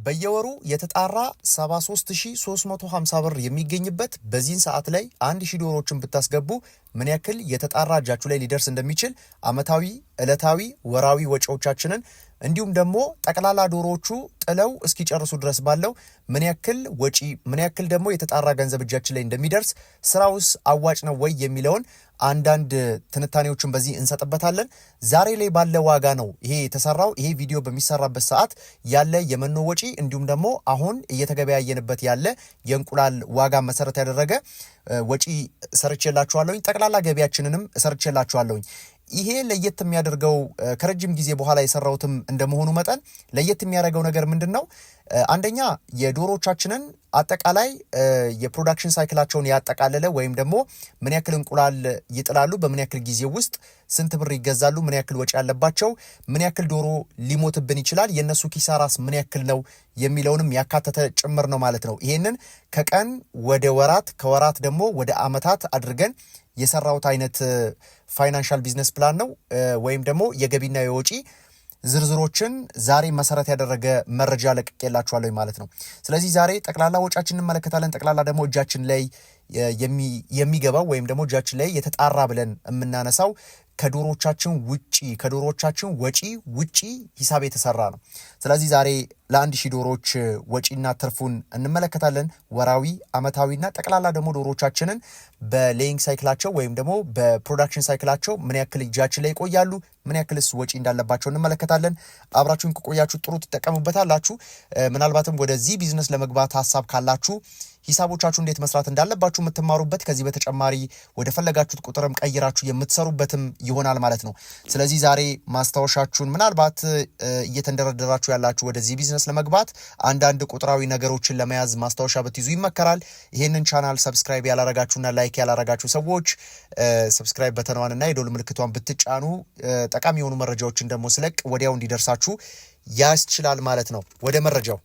በየወሩ የተጣራ 73350 ብር የሚገኝበት በዚህን ሰዓት ላይ 1000 ዶሮዎችን ብታስገቡ ምን ያክል የተጣራ እጃችሁ ላይ ሊደርስ እንደሚችል አመታዊ፣ ዕለታዊ፣ ወራዊ ወጪዎቻችንን እንዲሁም ደግሞ ጠቅላላ ዶሮዎቹ ጥለው እስኪጨርሱ ድረስ ባለው ምን ያክል ወጪ ምን ያክል ደግሞ የተጣራ ገንዘብ እጃችን ላይ እንደሚደርስ ስራውስ አዋጭ ነው ወይ የሚለውን አንዳንድ ትንታኔዎችን በዚህ እንሰጥበታለን። ዛሬ ላይ ባለ ዋጋ ነው ይሄ የተሰራው። ይሄ ቪዲዮ በሚሰራበት ሰዓት ያለ የመኖ ወጪ እንዲሁም ደግሞ አሁን እየተገበያየንበት ያለ የእንቁላል ዋጋ መሰረት ያደረገ ወጪ ሰርቼላችኋለሁኝ። ጠቅላላ ገቢያችንንም ሰርቼላችኋለሁኝ። ይሄ ለየት የሚያደርገው ከረጅም ጊዜ በኋላ የሰራውትም እንደመሆኑ መጠን ለየት የሚያደርገው ነገር ምንድነው? አንደኛ የዶሮቻችንን አጠቃላይ የፕሮዳክሽን ሳይክላቸውን ያጠቃለለ ወይም ደግሞ ምን ያክል እንቁላል ይጥላሉ፣ በምን ያክል ጊዜ ውስጥ ስንት ብር ይገዛሉ፣ ምን ያክል ወጪ ያለባቸው፣ ምን ያክል ዶሮ ሊሞትብን ይችላል፣ የነሱ ኪሳራስ ምን ያክል ነው የሚለውንም ያካተተ ጭምር ነው ማለት ነው። ይሄንን ከቀን ወደ ወራት ከወራት ደግሞ ወደ አመታት አድርገን የሰራውት አይነት ፋይናንሻል ቢዝነስ ፕላን ነው ወይም ደግሞ የገቢና የወጪ ዝርዝሮችን ዛሬ መሰረት ያደረገ መረጃ ለቅቄላችኋለሁ ማለት ነው። ስለዚህ ዛሬ ጠቅላላ ወጫችንን እንመለከታለን። ጠቅላላ ደግሞ እጃችን ላይ የሚገባው ወይም ደግሞ እጃችን ላይ የተጣራ ብለን የምናነሳው ከዶሮቻችን ወጪ ውጪ ሂሳብ የተሰራ ነው። ስለዚህ ዛሬ ለ1000 ዶሮዎች ወጪና ትርፉን እንመለከታለን። ወራዊ፣ አመታዊና ጠቅላላ ደግሞ ዶሮቻችንን በሌይንግ ሳይክላቸው ወይም ደግሞ በፕሮዳክሽን ሳይክላቸው ምን ያክል እጃችን ላይ ይቆያሉ፣ ምን ያክልስ ወጪ እንዳለባቸው እንመለከታለን። አብራችሁን ከቆያችሁ ጥሩ ትጠቀሙበታላችሁ። ምናልባትም ወደዚህ ቢዝነስ ለመግባት ሀሳብ ካላችሁ ሂሳቦቻችሁ እንዴት መስራት እንዳለባችሁ የምትማሩበት ከዚህ በተጨማሪ ወደ ፈለጋችሁት ቁጥርም ቀይራችሁ የምትሰሩበትም ይሆናል ማለት ነው። ስለዚህ ዛሬ ማስታወሻችሁን ምናልባት እየተንደረደራችሁ ያላችሁ ወደዚህ ቢዝነስ ለመግባት አንዳንድ ቁጥራዊ ነገሮችን ለመያዝ ማስታወሻ ብትይዙ ይመከራል። ይሄንን ቻናል ሰብስክራይብ ያላረጋችሁና ላይክ ያላረጋችሁ ሰዎች ሰብስክራይብ በተኗንና የደወል ምልክቷን ብትጫኑ ጠቃሚ የሆኑ መረጃዎችን ደግሞ ስለቅ ወዲያው እንዲደርሳችሁ ያስችላል ማለት ነው። ወደ መረጃው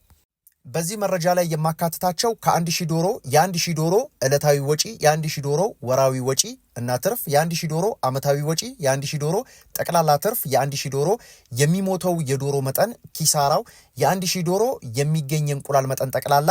በዚህ መረጃ ላይ የማካተታቸው ከ1000 ዶሮ የ1000 ዶሮ ዕለታዊ ወጪ፣ የ1000 ዶሮ ወራዊ ወጪ እና ትርፍ፣ የ1000 ዶሮ አመታዊ ወጪ፣ የ1000 ዶሮ ጠቅላላ ትርፍ፣ የ1000 ዶሮ የሚሞተው የዶሮ መጠን ኪሳራው፣ የ1000 ዶሮ የሚገኝ እንቁላል መጠን ጠቅላላ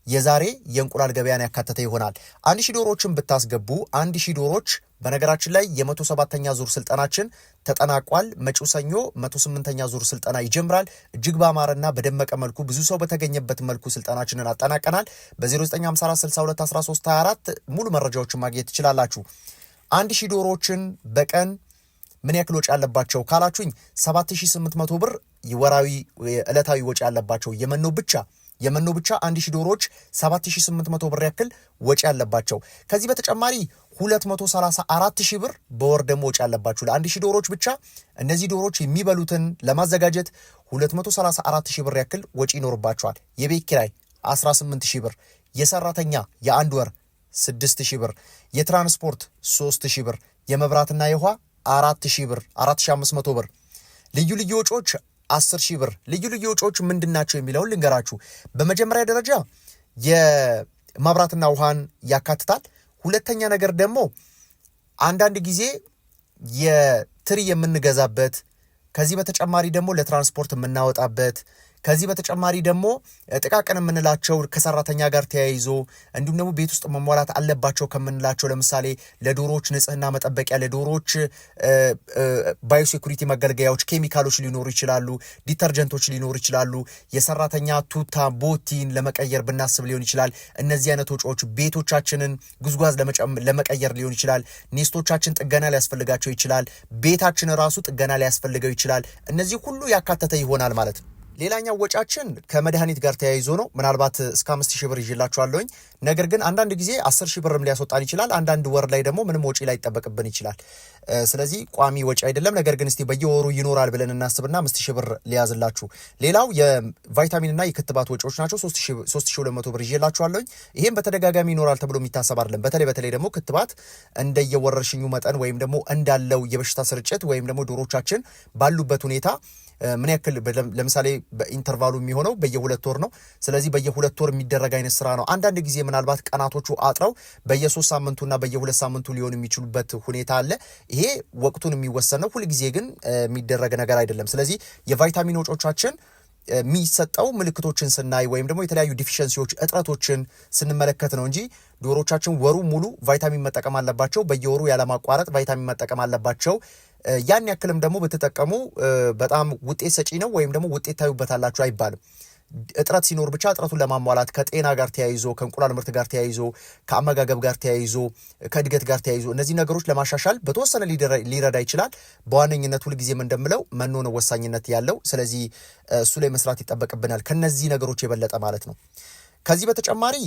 የዛሬ የእንቁላል ገበያን ያካተተ ይሆናል። 1000 ዶሮዎችን ብታስገቡ 1000 ዶሮዎች በነገራችን ላይ የ107ኛ ዙር ስልጠናችን ተጠናቋል። መጪው ሰኞ 108ኛ ዙር ስልጠና ይጀምራል። እጅግ ባማረና በደመቀ መልኩ ብዙ ሰው በተገኘበት መልኩ ስልጠናችንን አጠናቀናል። በ0954621324 ሙሉ መረጃዎችን ማግኘት ትችላላችሁ። 1000 ዶሮዎችን በቀን ምን ያክል ወጪ ያለባቸው ካላችሁኝ 7800 ብር ወራዊ ዕለታዊ ወጪ ያለባቸው የመኖ ብቻ 1000 ዶሮዎች 7800 ብር ያክል ወጪ ያለባቸው። ከዚህ በተጨማሪ 234000 ብር በወር ደግሞ ወጪ ያለባችሁ ለ1000 ዶሮዎች ብቻ። እነዚህ ዶሮዎች የሚበሉትን ለማዘጋጀት 234000 ብር ያክል ወጪ ይኖርባቸዋል። የቤት ኪራይ 18000 ብር፣ የሰራተኛ የአንድ ወር 6000 ብር፣ የትራንስፖርት 3000 ብር፣ የመብራትና የውሃ 4000 ብር 4500 ብር፣ ልዩ ልዩ ወጪዎች 10000 ብር። ልዩ ልዩ ወጪዎች ምንድናቸው የሚለውን ልንገራችሁ። በመጀመሪያ ደረጃ የመብራትና ውሃን ያካትታል። ሁለተኛ ነገር ደግሞ አንዳንድ ጊዜ የትሪ የምንገዛበት፣ ከዚህ በተጨማሪ ደግሞ ለትራንስፖርት የምናወጣበት፣ ከዚህ በተጨማሪ ደግሞ ጥቃቅን የምንላቸው ከሰራተኛ ጋር ተያይዞ እንዲሁም ደግሞ ቤት ውስጥ መሟላት አለባቸው ከምንላቸው ለምሳሌ ለዶሮዎች ንጽህና መጠበቂያ፣ ለዶሮዎች ባዮሴኩሪቲ መገልገያዎች፣ ኬሚካሎች ሊኖሩ ይችላሉ፣ ዲተርጀንቶች ሊኖሩ ይችላሉ። የሰራተኛ ቱታ ቦቲን ለመቀየር ብናስብ ሊሆን ይችላል። እነዚህ አይነት ወጪዎች ቤቶቻችንን ጉዝጓዝ ለመቀየር ሊሆን ይችላል። ኔስቶቻችን ጥገና ሊያስፈልጋቸው ይችላል። ቤታችን ራሱ ጥገና ሊያስፈልገው ይችላል። እነዚህ ሁሉ ያካተተ ይሆናል ማለት ነው። ሌላኛው ወጫችን ከመድኃኒት ጋር ተያይዞ ነው። ምናልባት እስከ 5000 ብር ይዤላችኋለሁኝ። ነገር ግን አንዳንድ ጊዜ 10000 ብርም ሊያስወጣን ይችላል። አንዳንድ ወር ላይ ደግሞ ምንም ወጪ ላይ ይጠበቅብን ይችላል። ስለዚህ ቋሚ ወጪ አይደለም። ነገር ግን እስቲ በየወሩ ይኖራል ብለን እናስብና 5000 ብር ሊያዝላችሁ። ሌላው የቫይታሚንና የክትባት ወጪዎች ናቸው። 3200 ብር ይዤላችኋለሁኝ። ይሄም በተደጋጋሚ ይኖራል ተብሎ የሚታሰብ አይደለም። በተለይ ደግሞ ክትባት እንደየወረርሽኙ መጠን ወይም ደግሞ እንዳለው የበሽታ ስርጭት ወይም ደግሞ ዶሮቻችን ባሉበት ሁኔታ ምን ያክል ለምሳሌ በኢንተርቫሉ የሚሆነው በየ2 ወር ነው። ስለዚህ በየ2 ወር የሚደረግ አይነት ስራ ነው። አንዳንድ ጊዜ ምናልባት ቀናቶቹ አጥረው በየ3 ሳምንቱና በየ2 ሳምንቱ ሊሆን የሚችሉበት ሁኔታ አለ። ይሄ ወቅቱን የሚወሰን ነው። ሁልጊዜ ግን የሚደረግ ነገር አይደለም። ስለዚህ የቫይታሚን ወጪዎቻችን የሚሰጠው ምልክቶችን ስናይ ወይም ደግሞ የተለያዩ ዲፊሸንሲዎች እጥረቶችን ስንመለከት ነው እንጂ ዶሮቻችን ወሩ ሙሉ ቫይታሚን መጠቀም አለባቸው፣ በየወሩ ያለማቋረጥ ቫይታሚን መጠቀም አለባቸው። ያን ያክልም ደግሞ ብትጠቀሙ በጣም ውጤት ሰጪ ነው ወይም ደግሞ ውጤት ታዩበታላችሁ አይባልም። እጥረት ሲኖር ብቻ እጥረቱን ለማሟላት ከጤና ጋር ተያይዞ ከእንቁላል ምርት ጋር ተያይዞ ከአመጋገብ ጋር ተያይዞ ከእድገት ጋር ተያይዞ እነዚህ ነገሮች ለማሻሻል በተወሰነ ሊረዳ ይችላል። በዋነኝነት ሁልጊዜም እንደምለው መኖ ነው ወሳኝነት ያለው። ስለዚህ እሱ ላይ መስራት ይጠበቅብናል ከነዚህ ነገሮች የበለጠ ማለት ነው። ከዚህ በተጨማሪ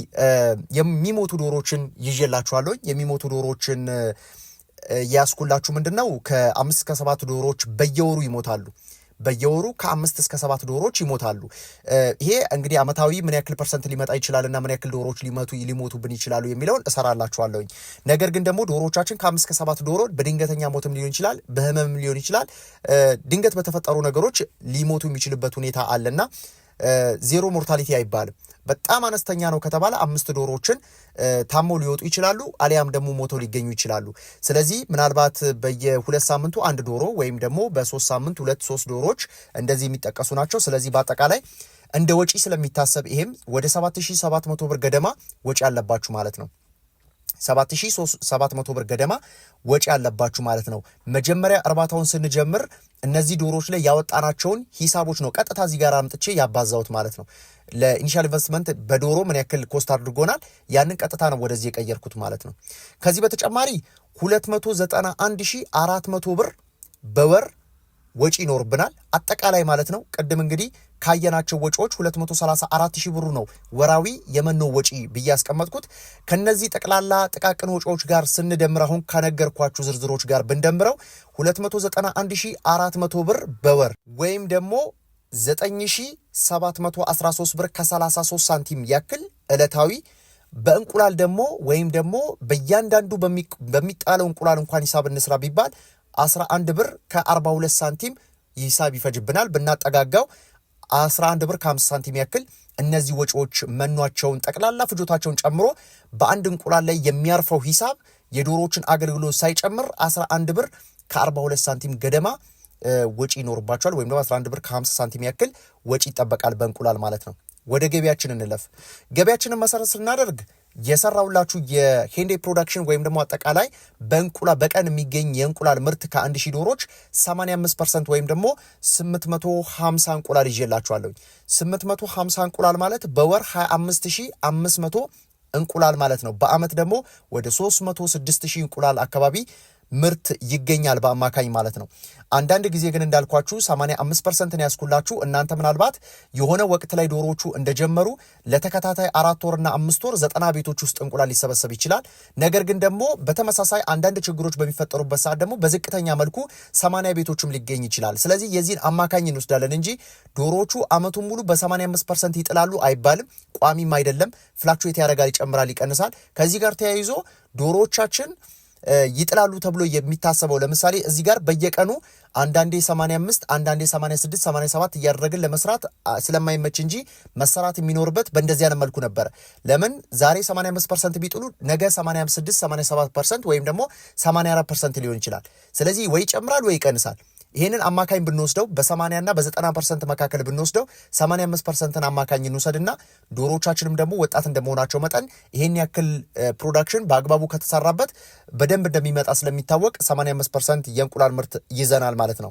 የሚሞቱ ዶሮችን ይዤላችኋለሁ። የሚሞቱ ዶሮችን ያስኩላችሁ ምንድነው ከ5 እስከ 7 ዶሮች በየወሩ ይሞታሉ። በየወሩ ከ5 እስከ 7 ዶሮች ይሞታሉ። ይሄ እንግዲህ አመታዊ ምን ያክል ፐርሰንት ሊመጣ ይችላልና ምን ያክል ዶሮች ሊሞቱብን ይችላሉ የሚለውን እሰራላችኋለሁኝ። ነገር ግን ደግሞ ዶሮቻችን ከ5 እስከ 7 ዶሮ በድንገተኛ ሞትም ሊሆን ይችላል፣ በህመምም ሊሆን ይችላል፣ ድንገት በተፈጠሩ ነገሮች ሊሞቱ የሚችልበት ሁኔታ አለና ዜሮ ሞርታሊቲ አይባልም። በጣም አነስተኛ ነው ከተባለ 5 ዶሮዎችን ታመው ሊወጡ ይችላሉ፣ አሊያም ደግሞ ሞተው ሊገኙ ይችላሉ። ስለዚህ ምናልባት በየ2 ሳምንቱ 1 ዶሮ ወይም ደግሞ በ3 ሳምንት 2-3 ዶሮዎች እንደዚህ የሚጠቀሱ ናቸው። ስለዚህ በአጠቃላይ እንደ ወጪ ስለሚታሰብ ይሄም ወደ 7700 ብር ገደማ ወጪ አለባችሁ ማለት ነው። 7700 ብር ገደማ ወጪ አለባችሁ ማለት ነው። መጀመሪያ እርባታውን ስንጀምር እነዚህ ዶሮዎች ላይ ያወጣናቸውን ሂሳቦች ነው ቀጥታ እዚህ ጋር አምጥቼ ያባዛውት ማለት ነው። ለኢኒሻል ኢንቨስትመንት በዶሮ ምን ያክል ኮስት አድርጎናል ያንን ቀጥታ ነው ወደዚህ የቀየርኩት ማለት ነው። ከዚህ በተጨማሪ 291400 ብር በወር ወጪ ይኖርብናል አጠቃላይ ማለት ነው። ቅድም እንግዲህ ካየናቸው ወጪዎች 234000 ብሩ ነው ወራዊ የመኖ ወጪ ብዬ ያስቀመጥኩት። ከነዚህ ጠቅላላ ጥቃቅን ወጪዎች ጋር ስንደምር አሁን ከነገርኳችሁ ዝርዝሮች ጋር ብንደምረው 291400 ብር በወር ወይም ደግሞ 9713 ብር ከ33 ሳንቲም ያክል ዕለታዊ በእንቁላል ደግሞ ወይም ደግሞ በእያንዳንዱ በሚጣለው እንቁላል እንኳን ሂሳብ እንስራ ቢባል 11 ብር ከ42 ሳንቲም ሂሳብ ይፈጅብናል። ብናጠጋጋው 11 ብር ከ50 ሳንቲም ያክል እነዚህ ወጪዎች መኗቸውን ጠቅላላ ፍጆታቸውን ጨምሮ በአንድ እንቁላል ላይ የሚያርፈው ሂሳብ የዶሮዎችን አገልግሎት ሳይጨምር 11 ብር ከ42 ሳንቲም ገደማ ወጪ ይኖርባቸዋል። ወይም ደግሞ 11 ብር ከ50 ሳንቲም ያክል ወጪ ይጠበቃል በእንቁላል ማለት ነው። ወደ ገቢያችን እንለፍ። ገቢያችንን መሰረት ስናደርግ የሰራውላችሁ የሄንዴ ፕሮዳክሽን ወይም ደግሞ አጠቃላይ በእንቁላል በቀን የሚገኝ የእንቁላል ምርት ከ1000 ዶሮች 85% ወይም ደግሞ 850 እንቁላል ይዤላችኋለሁ። 850 እንቁላል ማለት በወር 25500 እንቁላል ማለት ነው። በአመት ደግሞ ወደ 306000 እንቁላል አካባቢ ምርት ይገኛል በአማካኝ ማለት ነው። አንዳንድ ጊዜ ግን እንዳልኳችሁ 85% ነው ያስኩላችሁ። እናንተ ምናልባት የሆነ ወቅት ላይ ዶሮዎቹ እንደጀመሩ ለተከታታይ 4 ወርና 5 ወር 90 ቤቶች ውስጥ እንቁላል ሊሰበሰብ ይችላል። ነገር ግን ደግሞ በተመሳሳይ አንዳንድ ችግሮች በሚፈጠሩበት ሰዓት ደግሞ በዝቅተኛ መልኩ 80 ቤቶችም ሊገኝ ይችላል። ስለዚህ የዚህን አማካኝ እንወስዳለን እንጂ ዶሮዎቹ አመቱን ሙሉ በ85% ይጥላሉ አይባልም። ቋሚም አይደለም፣ ፍላክቹዌት ያደርጋል፣ ይጨምራል፣ ይቀንሳል። ከዚህ ጋር ተያይዞ ዶሮዎቻችን ይጥላሉ ተብሎ የሚታሰበው ለምሳሌ እዚህ ጋር በየቀኑ አንዳንዴ 85 አንዳንዴ 86 87 እያደረግን ለመስራት ስለማይመች እንጂ መሰራት የሚኖርበት በእንደዚህ አይነት መልኩ ነበር። ለምን ዛሬ 85% ቢጥሉ ነገ 86 87% ወይም ደግሞ 84% ሊሆን ይችላል። ስለዚህ ወይ ይጨምራል ወይ ይቀንሳል። ይሄንን አማካኝ ብንወስደው በ80 እና በ90% መካከል ብንወስደው 85%ን አማካኝ እንውሰድና ዶሮቻችንም ደግሞ ወጣት እንደመሆናቸው መጠን ይሄን ያክል ፕሮዳክሽን በአግባቡ ከተሰራበት በደንብ እንደሚመጣ ስለሚታወቅ 85% የእንቁላል ምርት ይዘናል ማለት ነው።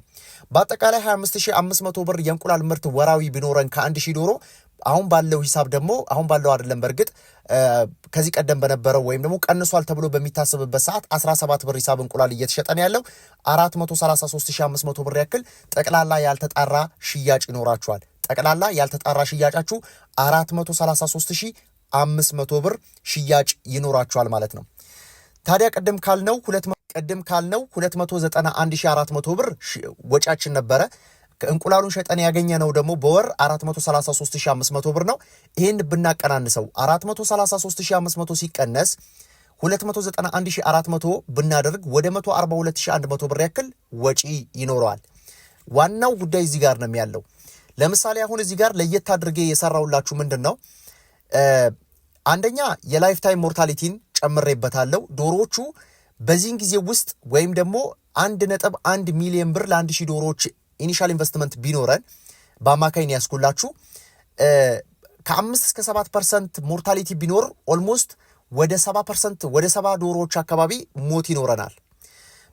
በአጠቃላይ 25500 ብር የእንቁላል ምርት ወራዊ ቢኖረን ከ1000 ዶሮ አሁን ባለው ሂሳብ ደግሞ አሁን ባለው አይደለም በርግጥ ከዚህ ቀደም በነበረው ወይም ደግሞ ቀንሷል ተብሎ በሚታሰብበት ሰዓት 17 ብር ሂሳብ እንቁላል እየተሸጠ ነው ያለው። 433500 ብር ያክል ጠቅላላ ያልተጣራ ሽያጭ ይኖራችኋል። ጠቅላላ ያልተጣራ ሽያጫችሁ 433500 ብር ሽያጭ ይኖራችኋል ማለት ነው። ታዲያ ቅድም ካልነው 291400 ብር ወጫችን ነበረ። እንቁላሉን ሸጠን ያገኘነው ደግሞ በወር 433500 ብር ነው። ይሄን ብናቀናንሰው 433500 ሲቀነስ 291400 ብናደርግ ወደ 142100 ብር ያክል ወጪ ይኖረዋል። ዋናው ጉዳይ እዚህ ጋር ነው ያለው። ለምሳሌ አሁን እዚህ ጋር ለየት አድርጌ የሰራውላችሁ ምንድነው አንደኛ የላይፍ ታይም ሞርታሊቲን ጨምሬበታለሁ። ዶሮዎቹ በዚህን ጊዜ ውስጥ ወይም ደግሞ 1.1 ሚሊዮን ብር ለ1000 ዶሮዎች ኢኒሻል ኢንቨስትመንት ቢኖረን በአማካይ ነው ያስኩላችሁ። ከ5 እስከ 7% ሞርታሊቲ ቢኖር ኦልሞስት ወደ 7% ወደ 70 ዶሮዎች አካባቢ ሞት ይኖረናል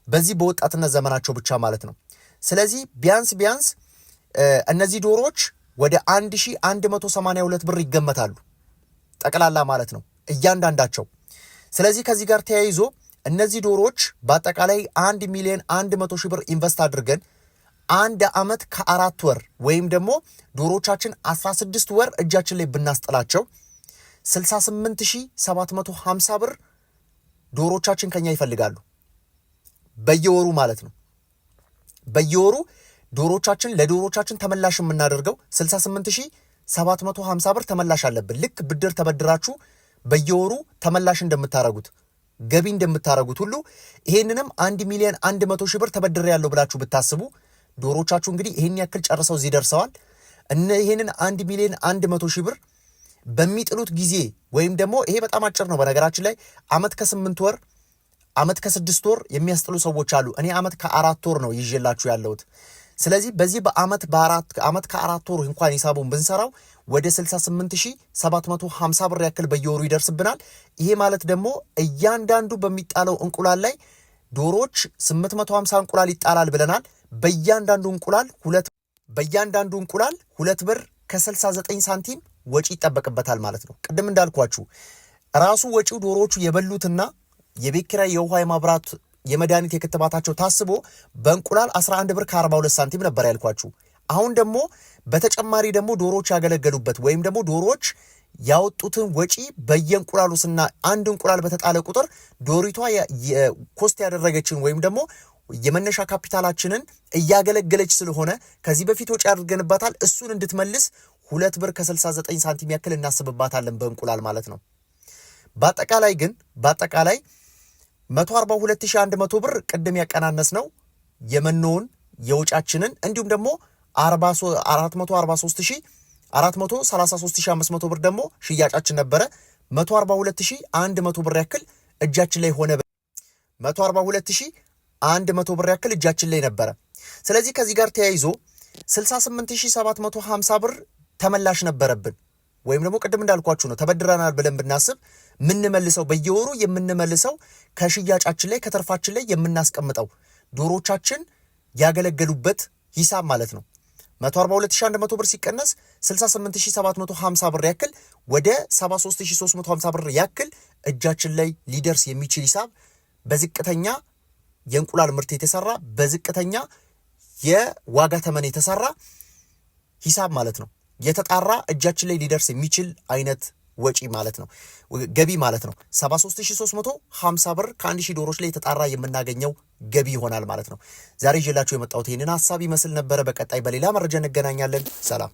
በዚህ በወጣትነት ዘመናቸው ብቻ ማለት ነው። ስለዚህ ቢያንስ እነዚህ ዶሮዎች ወደ 1182 ብር ይገመታሉ ጠቅላላ ማለት ነው እያንዳንዳቸው። ስለዚህ ከዚህ ጋር ተያይዞ እነዚህ ዶሮዎች በአጠቃላይ 1,100,000 ብር ኢንቨስት አድርገን 1 ዓመት ከ4 ወር ወይም ደግሞ ዶሮቻችን 16 ወር እጃችን ላይ ብናስጥላቸው 68,750 ብር ዶሮቻችን ከኛ ይፈልጋሉ በየወሩ ማለት ነው። በየወሩ ለዶሮቻችን ተመላሽ የምናደርገው 68,750 ብር ተመላሽ አለብን። ልክ ብድር ተበድራችሁ በየወሩ ተመላሽ እንደምታረጉት ገቢ እንደምታረጉት ሁሉ ይሄንንም 1,100,000 ብር ተበድሬ ያለው ብላችሁ ብታስቡ ዶሮቻችሁ እንግዲህ ይሄን ያክል ጨርሰው እዚህ ደርሰዋል። ይሄንን 1,100,000 ብር በሚጥሉት ጊዜ ወይም ደግሞ ይሄ በጣም አጭር ነው በነገራችን ላይ ዓመት ከ8 ወር ዓመት ከ6 ወር የሚያስጥሉ ሰዎች አሉ። እኔ ዓመት ከ4 ወር ነው ይዤላችሁ ያለሁት። ስለዚህ በዚህ ዓመት ከ4 ወር እንኳን ሂሳቡን ብንሰራው ወደ 68,750 ብር ያክል በየወሩ ይደርስብናል። ይሄ ማለት ደግሞ እያንዳንዱ በሚጣለው እንቁላል ላይ ዶሮዎች 850 እንቁላል ይጣላል ብለናል። በእያንዳንዱ እንቁላል 2 ብር ከ69 ሳንቲም ወጪ ይጠበቅበታል ማለት ነው። ቅድም እንዳልኳችሁ ራሱ ወጪው ዶሮዎቹ የበሉትና የቤት ኪራይ፣ የውሃ፣ የማብራት፣ የመድኃኒት፣ የክትባታቸው ታስቦ በእንቁላል 11 ብር ከ42 ሳንቲም ነበር ያልኳችሁ። አሁን ደግሞ በተጨማሪ ደግሞ ዶሮዎች ያገለገሉበት ወይም ደግሞ ዶሮዎች ያወጡትን ወጪ በየእንቁላሉ አንድ እንቁላል በተጣለ ቁጥር ዶሪቷ ኮስት ያደረገችን ወይም ደግሞ የመነሻ ካፒታላችንን እያገለገለች ስለሆነ ከዚህ በፊት ወጪ አድርገንባታል እሱን እንድትመልስ 2 ብር ከ69 ሳንቲም ያክል እናስብባታለን በእንቁላል ማለት ነው። በአጠቃላይ 142,100 ብር ቅድም ያቀናነስ ነው የመኖውን የውጫችንን እንዲሁም ደግሞ 433,500 ብር ደግሞ ሽያጫችን ነበረ። 142,100 ብር ያክል እጃችን ላይ ሆነ። 142,100 ብር ያክል እጃችን ላይ ነበረ። ስለዚህ ከዚህ ጋር ተያይዞ 68,750 ብር ተመላሽ ነበረብን ወይም ደግሞ ቅድም እንዳልኳችሁ ነው ተበድረናል ብለን ብናስብ ምንመልሰው በየወሩ የምንመልሰው ከሽያጫችን ላይ ከተርፋችን ላይ የምናስቀምጠው ዶሮቻችን ያገለገሉበት ሂሳብ ማለት ነው። 142,100 ብር ሲቀነስ 68,750 ብር ያክል ወደ 73,350 ብር ያክል እጃችን ላይ ሊደርስ የሚችል ሂሳብ በዝቅተኛ የእንቁላል ምርት የተሰራ በዝቅተኛ የዋጋ ተመን የተሰራ ሂሳብ ማለት ነው። የተጣራ እጃችን ላይ ሊደርስ የሚችል አይነት ወጪ ማለት ነው፣ ገቢ ማለት ነው። 73,350 ብር ከ1000 ዶሮች ላይ የተጣራ የምናገኘው ገቢ ይሆናል ማለት ነው። ዛሬ ይዤላችሁ የመጣሁት ይህንን ሀሳብ ይመስል ነበረ። በቀጣይ በሌላ መረጃ እንገናኛለን። ሰላም።